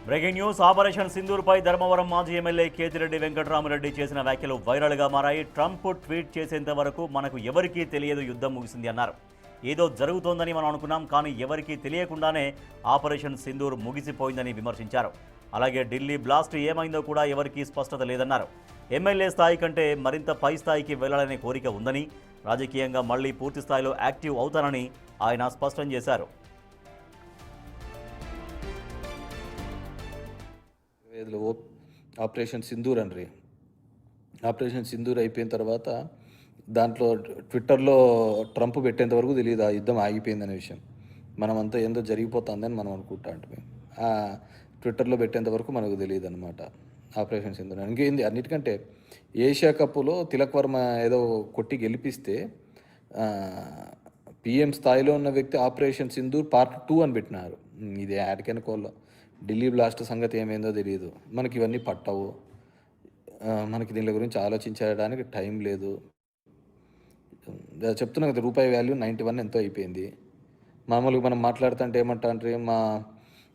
Breaking news operation సింధూర్పై Dharmavaram మాజీ MLA Kethireddy Venkatarama Reddy చేసిన వ్యాఖ్యలు వైరల్గా మారాయి. ట్రంప్ ట్వీట్ చేసేంత వరకు మనకు ఎవరికీ తెలియదు యుద్ధం ముగిసింది అన్నారు. ఏదో జరుగుతోందని మనం అనుకున్నాం, కానీ ఎవరికీ తెలియకుండానే ఆపరేషన్ సింధూర్ ముగిసిపోయిందని విమర్శించారు. అలాగే ఢిల్లీ బ్లాస్ట్ ఏమైందో కూడా ఎవరికీ స్పష్టత లేదన్నారు. ఎమ్మెల్యే స్థాయి కంటే మరింత పై స్థాయికి వెళ్లాలనే కోరిక ఉందని, రాజకీయంగా మళ్లీ పూర్తి స్థాయిలో యాక్టివ్ అవుతానని ఆయన స్పష్టం చేశారు. ఆపరేషన్ సింధూర్ అండి. ఆపరేషన్ సింధూర్ అయిపోయిన తర్వాత దాంట్లో ట్విట్టర్లో ట్రంప్ పెట్టేంత వరకు తెలియదు ఆ యుద్ధం ఆగిపోయిందనే విషయం. మనమంతా ఏందో జరిగిపోతుందని మనం అనుకుంటా అంటే ఆ ట్విట్టర్లో పెట్టేంత వరకు మనకు తెలియదు అనమాట ఆపరేషన్ సింధూర్. ఇంకేంది అన్నిటికంటే ఏషియా కప్లో తిలక్ వర్మ ఏదో కొట్టి గెలిపిస్తే పిఎం స్థాయిలో ఉన్న వ్యక్తి ఆపరేషన్ సింధూర్ పార్ట్ 2 అని పెట్టినారు. ఇది యాడికెనుకోల్లో ఢిల్లీ బ్లాస్ట్ సంగతి ఏమైందో తెలియదు. మనకి ఇవన్నీ పట్టవు, మనకి దీని గురించి ఆలోచించడానికి టైం లేదు. చెప్తున్నా కదా, రూపాయి వాల్యూ 91 ఎంతో అయిపోయింది. మామూలుగా మనం మాట్లాడుతుంటే ఏమంటా అంటే మా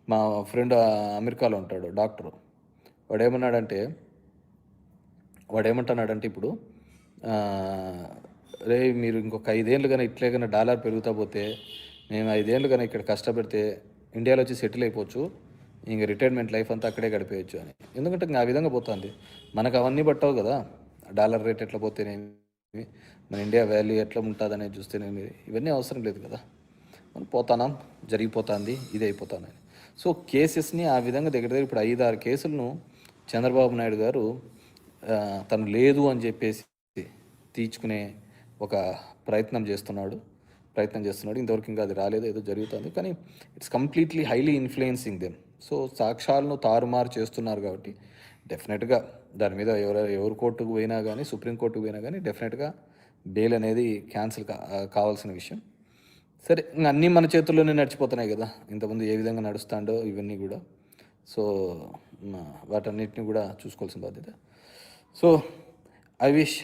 మా ఫ్రెండ్ అమెరికాలో ఉంటాడు డాక్టరు. వాడు ఏమంటున్నాడంటే ఇప్పుడు రే మీరు ఇంకొక 5 ఏళ్ళు కానీ ఇట్లే కానీ డాలర్ పెరుగుతా పోతే మేము 5 ఏళ్ళు కానీ ఇక్కడ కష్టపడితే ఇండియాలో వచ్చి సెటిల్ అయిపోవచ్చు, ఇంక రిటైర్మెంట్ లైఫ్ అంతా అక్కడే గడిపేయచ్చు అని. ఎందుకంటే ఇంకా ఆ విధంగా పోతుంది. మనకు అవన్నీ పట్టవు కదా, డాలర్ రేట్ ఎట్లా పోతేనేమి, మన ఇండియా వాల్యూ ఎట్లా ఉంటుంది అనేది చూస్తేనేమి, ఇవన్నీ అవసరం లేదు కదా. మనం పోతానాం, జరిగిపోతుంది, ఇది అయిపోతానని. సో కేసెస్ని ఆ విధంగా దగ్గర దగ్గర ఇప్పుడు 5-6 కేసులను చంద్రబాబు నాయుడు గారు తను లేదు అని చెప్పేసి తీర్చుకునే ఒక ప్రయత్నం చేస్తున్నాడు. ఇంతవరకు ఇంకా అది రాలేదు, ఏదో జరుగుతుంది. కానీ it's completely highly influencing them. So సాక్ష్యాలను తారుమారు చేస్తున్నారు కాబట్టి డెఫినెట్గా దాని మీద ఎవరు కోర్టుకు పోయినా కానీ, సుప్రీంకోర్టుకు పోయినా కానీ డెఫినెట్గా బెయిల్ అనేది క్యాన్సిల్ కావాల్సిన విషయం. సరే, ఇంకా అన్నీ మన చేతుల్లోనే నడిచిపోతున్నాయి కదా, ఇంతకుముందు ఏ విధంగా నడుస్తాడో ఇవన్నీ కూడా. సో వాటన్నిటిని కూడా చూసుకోవాల్సిన బాధ్యత. So I wish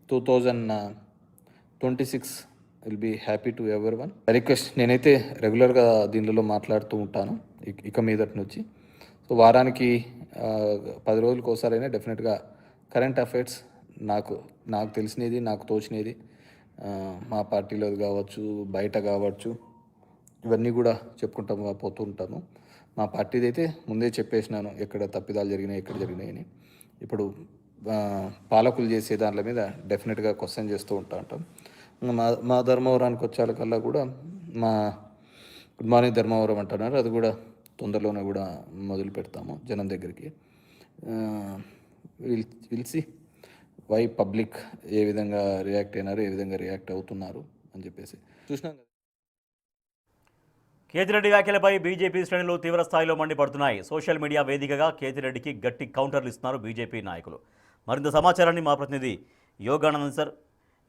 2026 will be happy to everyone. Request, నేనైతే రెగ్యులర్గా దీనిలో మాట్లాడుతూ ఉంటాను ఇక మీదటి నుంచి. సో వారానికి 10 రోజులకు ఒకసారైనా డెఫినెట్గా కరెంట్ అఫైర్స్ నాకు తెలిసినది, నాకు తోచినది, మా పార్టీలో కావచ్చు, బయట కావచ్చు, ఇవన్నీ కూడా చెప్పుకుంటూ పోతూ ఉంటాను. మా పార్టీది అయితే ముందే చెప్పేసినాను ఎక్కడ తప్పిదాలు జరిగినాయి, ఎక్కడ జరిగినాయని. ఇప్పుడు పాలకులు చేసే దాంట్ల మీద డెఫినెట్గా క్వశ్చన్ చేస్తూ ఉంటాం. మా ధర్మవరానికి వచ్చేకల్లా కూడా మా గుడ్ మార్నింగ్ ధర్మవరం అంటున్నారు, అది కూడా తొందరలోనే కూడా మొదలు పెడతాము జనం దగ్గరికి. విల్సి వై పబ్లిక్ ఏ విధంగా రియాక్ట్ అయినారు, ఏ విధంగా రియాక్ట్ అవుతున్నారు అని చెప్పేసి చూసినాం. కేతిరెడ్డి వ్యాఖ్యలపై బీజేపీ శ్రేణులు తీవ్ర స్థాయిలో మండిపడుతున్నాయి. సోషల్ మీడియా వేదికగా కేతిరెడ్డికి గట్టి కౌంటర్లు ఇస్తున్నారు బీజేపీ నాయకులు. మరింత సమాచారాన్ని మా ప్రతినిధి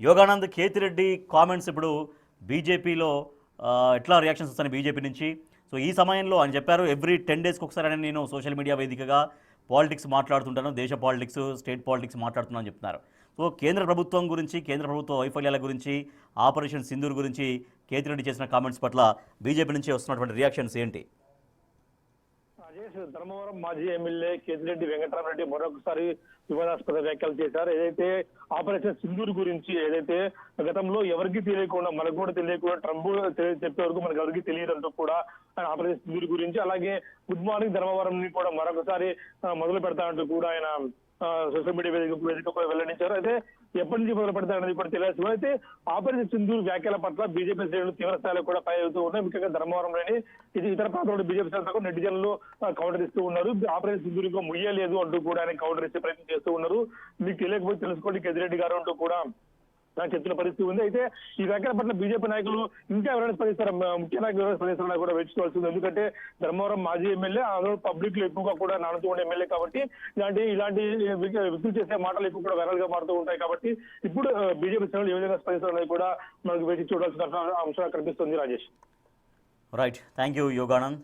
యోగానంద్, కేతిరెడ్డి కామెంట్స్ ఇప్పుడు బీజేపీలో ఎట్లా రియాక్షన్స్ వస్తాయి బీజేపీ నుంచి? సో ఈ సమయంలో అని చెప్పారు, ఎవ్రీ 10 డేస్కి ఒకసారి నేను సోషల్ మీడియా వేదికగా పాలిటిక్స్ మాట్లాడుతుంటాను, దేశ పాలిటిక్స్, స్టేట్ పాలిటిక్స్ మాట్లాడుతున్నాను అని చెప్తున్నారు. సో కేంద్ర ప్రభుత్వం గురించి, కేంద్ర ప్రభుత్వ వైఫల్యాల గురించి, ఆపరేషన్ సింధూర్ గురించి కేతిరెడ్డి చేసిన కామెంట్స్ పట్ల బీజేపీ నుంచి వస్తున్నటువంటి రియాక్షన్స్ ఏంటి? ధర్మవరం మాజీ ఎమ్మెల్యే కేతిరెడ్డి వెంకటరామరెడ్డి మరొకసారి వివాదాస్పద వ్యాఖ్యలు చేశారు. ఏదైతే ఆపరేషన్ సింధూర్ గురించి, ఏదైతే గతంలో ఎవరికి తెలియకుండా, మనకు కూడా తెలియకుండా ట్రంప్ చెప్పే వరకు మనకు ఎవరికి తెలియదంటూ కూడా ఆపరేషన్ సింధూర్ గురించి, అలాగే గుడ్ మార్నింగ్ ధర్మవరం ని కూడా మరొకసారి మొదలు పెడతానంటూ కూడా ఆయన సోషల్ మీడియా వేదికపై వెల్లడించారు. అయితే ఎప్పటి నుంచి మొదలు పెడతారనేది కూడా తెలియదు. అయితే ఆపరేషన్ సింధూర్ వ్యాఖ్యల పట్ల బీజేపీ శ్రేణులు తీవ్ర స్థాయిలో కూడా ఫైర్ అవుతూ ఉన్నాయి. ముఖ్యంగా ధర్మవరంలోని ఇతర ప్రాంతాల్లో బీజేపీ శ్రేణులకు నెటిజన్లు కౌంటర్ ఇస్తూ ఉన్నారు. ఆపరేషన్ సింధూర్ ఇంకా ముయ్యలేదు అంటూ కూడా ఆయన కౌంటర్ ఇచ్చే ప్రయత్నం చేస్తూ ఉన్నారు. మీకు తెలియకపోతే తెలుసుకోండి కేతిరెడ్డి గారు అంటూ కూడా చెప్తున్న పరిస్థితి ఉంది. అయితే ఈ వ్యాఖ్యల పట్ల బీజేపీ నాయకులు ఇంకా ఎవరైనా స్పందిస్తారా, ముఖ్య నాయకులు ఎవరైనా స్పందిస్తారని కూడా వేచుకోవాల్సింది. ఎందుకంటే ధర్మవరం మాజీ ఎమ్మెల్యే, అందులో పబ్లిక్ లో ఎక్కువగా కూడా నానుతూ ఉండే ఎమ్మెల్యే కాబట్టి ఇలాంటి వ్యక్తులు చేసే మాటలు ఎక్కువ కూడా వైరల్ గా మారుతూ ఉంటాయి. కాబట్టి ఇప్పుడు బీజేపీ శ్రేణులు ఏ విధంగా స్పందిస్తారనేది కూడా మనకు వేచి చూడాల్సిన అంశంగా కనిపిస్తుంది. Rajesh. Right, thank you Yoganand.